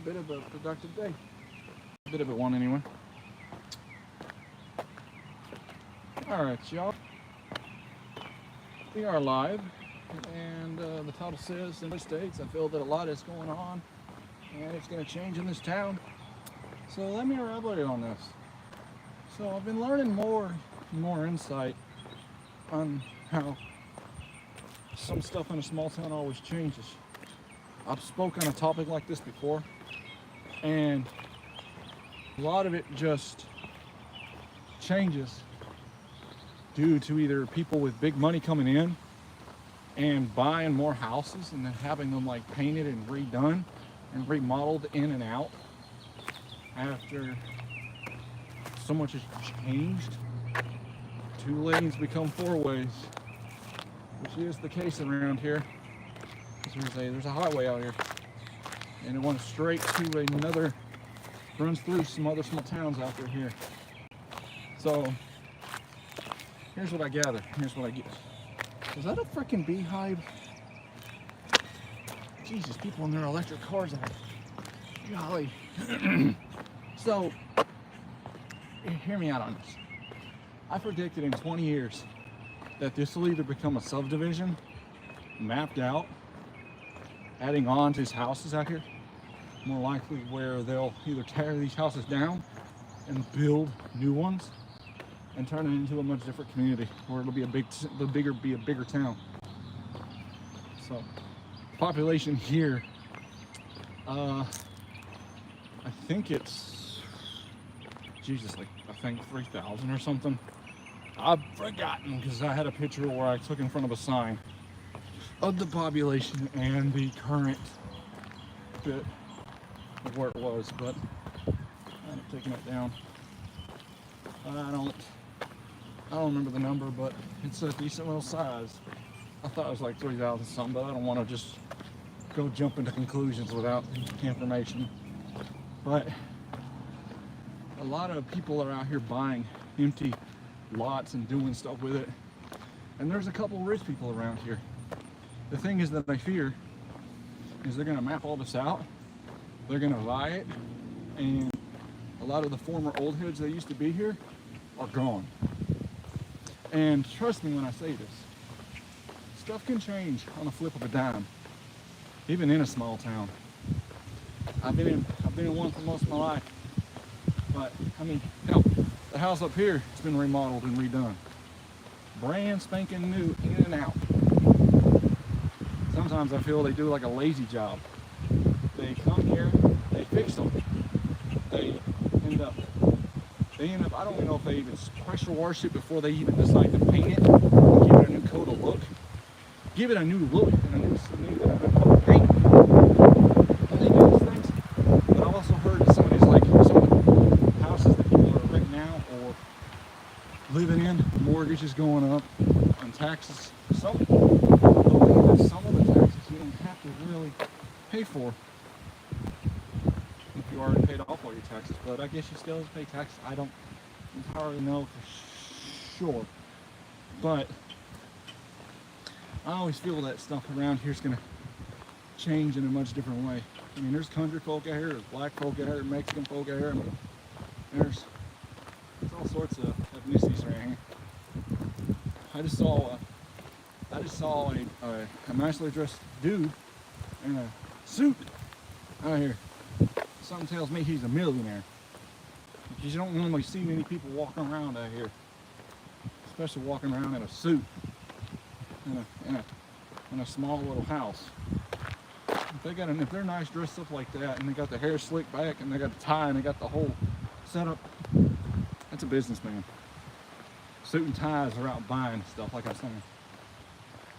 bit of a productive day. A bit of a one anyway. Alright, y'all. We are live, and the title says, in the States, I feel that a lot is going on, and it's going to change in this town. So let me elaborate on this. So I've been learning more insight on how some stuff in a small town always changes. I've spoken on a topic like this before, and a lot of it just changes due to either people with big money coming in and buying more houses and then having them like painted and redone and remodeled in and out after so much has changed. 2 lanes become 4 ways, which is the case around here. There's a highway out here, and it runs straight to another, runs through some other small towns out there here. So here's what I gather. Here's what I get. Is that a freaking beehive? Jesus, people in their electric cars out. Golly. So, hear me out on this. I predicted in 20 years that this will either become a subdivision, mapped out, adding on to these houses out here, more likely where they'll either tear these houses down and build new ones and turn it into a much different community where it'll be a bigger town. So population here, I think it's like I think 3,000 or something. I've forgotten because I had a picture where I took in front of a sign of the population and the current bit of where it was, but I'm taking it down. I don't remember the number, but it's a decent little size. I thought it was like 3,000 something, but I don't want to just go jump into conclusions without information. But a lot of people are out here buying empty lots and doing stuff with it. And there's a couple rich people around here. The thing is that I fear is they're going to map all this out. They're going to buy it, and a lot of the former old heads that used to be here are gone. And trust me when I say this, stuff can change on a flip of a dime, even in a small town. I've been in one for most of my life, but I mean, hell, the house up here has been remodeled and redone, brand spanking new, in and out. Sometimes I feel they do like a lazy job. They come here, they fix them, they end up, I don't even know if they even pressure wash it before they even decide to paint it, give it a new coat of look, give it a new look and a new coat of paint. And they do these things. But I've also heard that some of the houses that people are renting now or living in, mortgages going up, and taxes. Some of the taxes you don't have to really pay for if you already paid off all your taxes, but I guess you still have to pay taxes. I don't entirely know for sure, but I always feel that stuff around here is going to change in a much different way. I mean, there's country folk out here, there's black folk out here, Mexican folk out here, I mean, there's all sorts of ethnicities around here. I just saw a nicely dressed dude in a suit out here. Something tells me he's a millionaire. Because you don't normally see many people walking around out here, especially walking around in a suit in a small little house. If they're nice dressed up like that, and they got the hair slicked back, and they got the tie, and they got the whole setup, that's a businessman. Suit and ties are out buying stuff, like I was saying.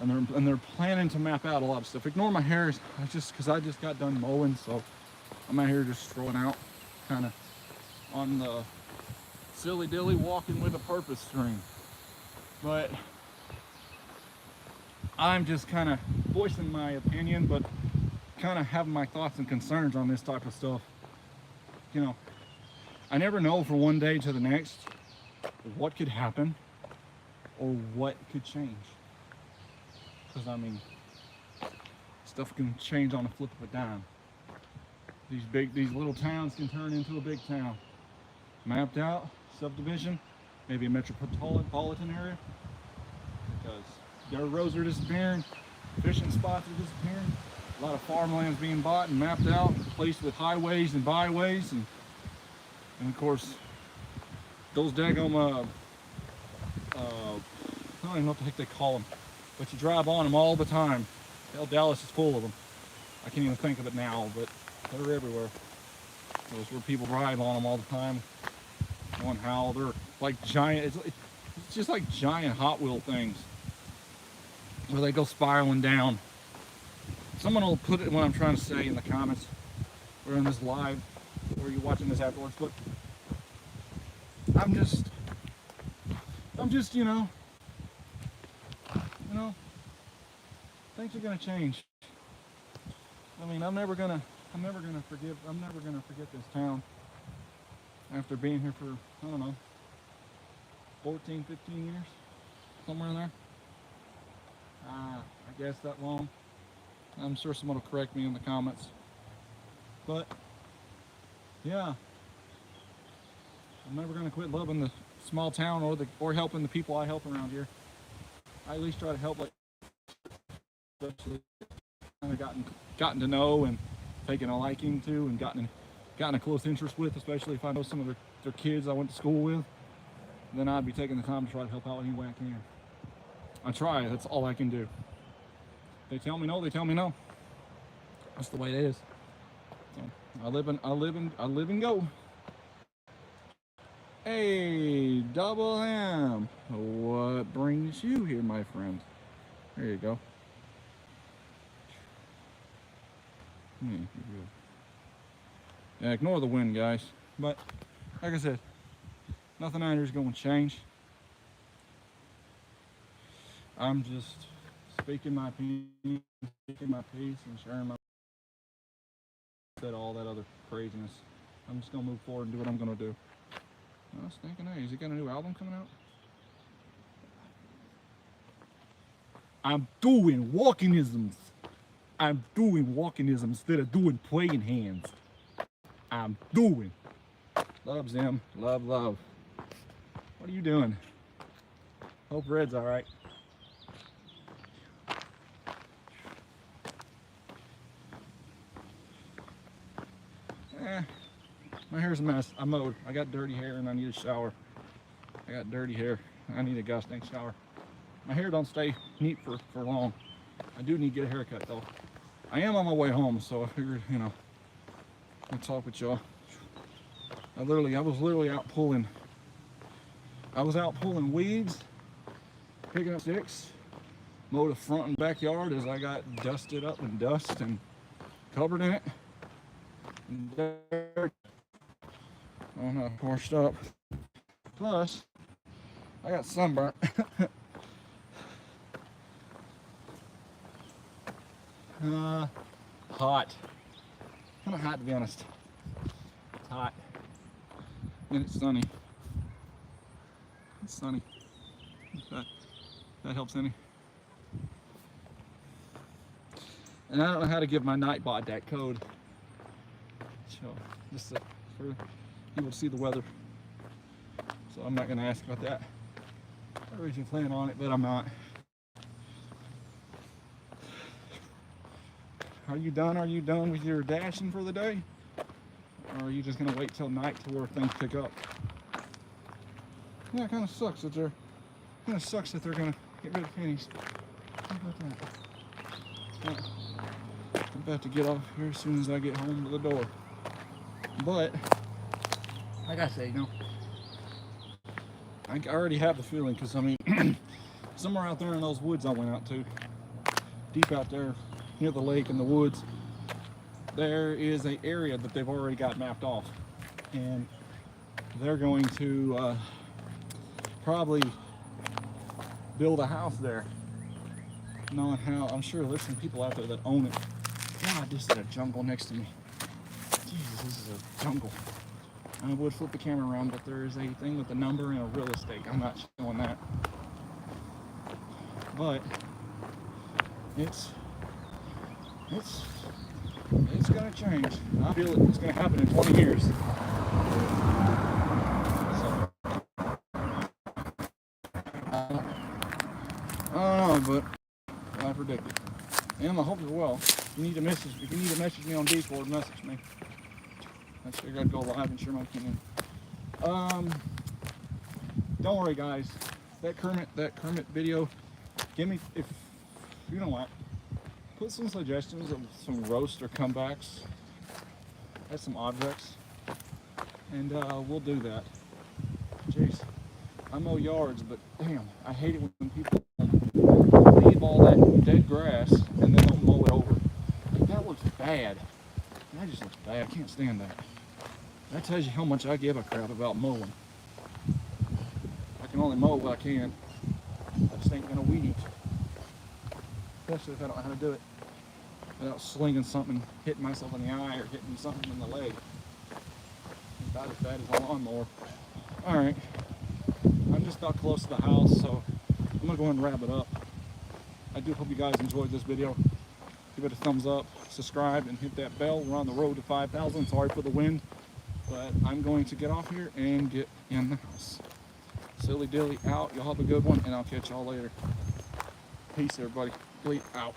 And they're planning to map out a lot of stuff. Ignore my hair, because I just got done mowing, so I'm out here just throwing out, kind of on the silly dilly walking with a purpose string. But I'm just kind of voicing my opinion, but kind of having my thoughts and concerns on this type of stuff. You know, I never know from one day to the next what could happen or what could change. Because I mean, stuff can change on the flip of a dime. These little towns can turn into a big town. Mapped out, subdivision, maybe a metropolitan area, because dirt roads are disappearing, fishing spots are disappearing, a lot of farmlands being bought and mapped out, replaced with highways and byways, and of course those daggum I don't even know what the heck they call them, but you drive on them all the time. Hell, Dallas is full of them. I can't even think of it now, but they're everywhere. Those where people drive on them all the time. On how they're like giant, it's just like giant Hot Wheel things where they go spiraling down. Someone will put it, what I'm trying to say, in the comments. We're in this live, or you're watching this afterwards, but I'm just, things are gonna change. I mean, I'm never gonna forget this town after being here for, I don't know, 14, 15 years, somewhere in there. I guess that long. I'm sure someone will correct me in the comments. But yeah, I'm never gonna quit loving the small town or helping the people I help around here. I at least try to help, like, especially kind of gotten to know and taken a liking to and gotten a close interest with, especially if I know some of their kids I went to school with, then I'd be taking the time to try to help out any way I can. I try, that's all I can do. They tell me no, they tell me no. That's the way it is. So I live and go. Hey, Double M, what brings you here, my friend? There you go. Yeah, ignore the wind, guys. But like I said, nothing out here is going to change. I'm just speaking my piece, and sharing my said all that other craziness. I'm just gonna move forward and do what I'm gonna do. I was thinking, hey, has he got a new album coming out? I'm doing walkingisms. I'm doing walkingisms instead of doing playing hands. I'm doing. Love, Zim. Love, love. What are you doing? Hope Red's all right. My hair's a mess. I mowed. I got dirty hair and I need a shower. I got dirty hair. I need a gosh dang shower. My hair don't stay neat for long. I do need to get a haircut though. I am on my way home, so I figured, I'll talk with y'all. I was literally out pulling. I was out pulling weeds, picking up sticks, mowed the front and backyard as I got dusted up and dust and covered in it. And dirt. Oh no, washed up. Plus, I got sunburnt. Hot. Kind of hot, to be honest. It's hot. And it's sunny. It's sunny. If that helps any. And I don't know how to give my Nightbot that code. So, just for people to see the weather. So I'm not going to ask about that. I originally planned on it, but I'm not. Are you done? Are you done with your dashing for the day? Or are you just going to wait till night to where things pick up? Yeah, it kind of sucks that they're going to get rid of pennies. How about that? I'm about to get off here as soon as I get home to the door. But, like I say, I already have the feeling, because, I mean, somewhere out there in those woods I went out to, deep out there, near the lake and the woods, there is an area that they've already got mapped off. And they're going to probably build a house there. Knowing how, I'm sure there's some people out there that own it. God, this is a jungle next to me. Jesus, this is a jungle. I would flip the camera around, but there is a thing with a number and a real estate. I'm not showing that. But it's It's gonna change. I feel it's gonna happen in 20 years. So, I don't know, but I predict it. And I hope you're well. If you need to message me on Discord, message me. I figured I'd go live and share my opinion. Don't worry, guys. That Kermit video. Give me, if you know what, put some suggestions of some roast or comebacks. That's some objects, and we'll do that. Jeez, I mow yards, but damn, I hate it when people leave all that dead grass and then don't mow it over. Like, that looks bad. That just looks bad. I can't stand that. That tells you how much I give a crap about mowing. I can only mow what I can. I just ain't gonna weed, especially if I don't know how to do it without slinging something, hitting myself in the eye or hitting something in the leg. About as bad as a lawnmower. Alright, I'm just about close to the house, so I'm gonna go ahead and wrap it up. I do hope you guys enjoyed this video. Give it a thumbs up, subscribe, and hit that bell. We're on the road to 5,000. Sorry for the wind, but I'm going to get off here and get in the house. Silly Dilly out. Y'all have a good one, and I'll catch y'all later. Peace, everybody. Bleep out.